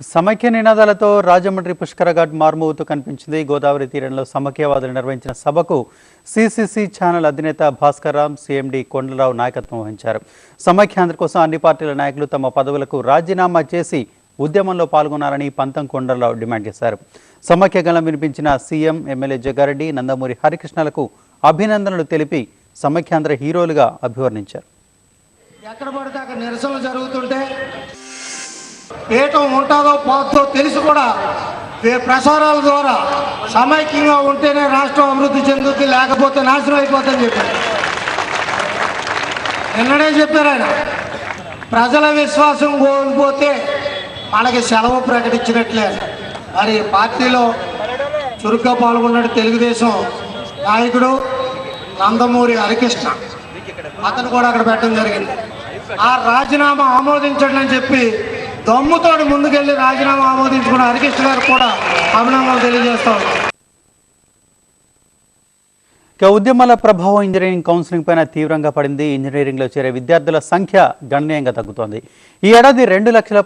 సమైక్య నినాదాలతో రాజమండ్రి పుష్కరఘాట్ మార్మోగుతూ కనిపించింది. గోదావరి తీరంలో సమైక్యవాదులు నిర్వహించిన సభకు సిసిసి ఛానల్ అధినేత భాస్కర్ రామ్, సిఎండి కొండలరావు నాయకత్వం వహించారు. సమైక్యాంధ్ర కోసం అన్ని పార్టీల నాయకులు తమ పదవులకు రాజీనామా చేసి ఉద్యమంలో పాల్గొనాలని పంతం కొండలరావు డిమాండ్ చేశారు. సమైక్య గళం వినిపించిన సీఎం, ఎమ్మెల్యే జగ్గారెడ్డి, నందమూరి హరికృష్ణలకు అభినందనలు తెలిపి సమైక్యాంధ్ర హీరోలుగా అభివర్ణించారు. ఎక్కడ పడితే అక్కడ నిరసనలు జరుగుతుంటే ఏటం ఉంటుందో పోతుందో తెలిసి కూడా ప్రసారాల ద్వారా సమైక్యంగా ఉంటేనే రాష్ట్రం అభివృద్ధి చెందుతుంది, లేకపోతే నాశనం అయిపోతుందని చెప్పారు. నిన్ననే చెప్పారు ఆయన, ప్రజల విశ్వాసం కోల్పోతే మనకి సెలవు ప్రకటించినట్లే. మరి పార్టీలో చురుగ్గా పాల్గొన్నాడు తెలుగుదేశం నాయకుడు నందమూరి హరికృష్ణ, అతను కూడా అక్కడ పెట్టడం జరిగింది. ఆ రాజీనామా ఆమోదించండి అని చెప్పి దమ్ముతో ముందుకెళ్ళి రాజీనామా ఆమోదించుకున్న హరికృష్ణ గారు కూడా అభినందనలు తెలియజేస్తా ఉన్నారు. ఉద్యమాల ప్రభావం ఇంజనీరింగ్ కౌన్సిలింగ్ పైన తీవ్రంగా పడింది. ఇంజనీరింగ్లో చేరే విద్యార్థుల సంఖ్య గణనీయంగా తగ్గుతోంది. ఈ ఏడాది 2 లక్షల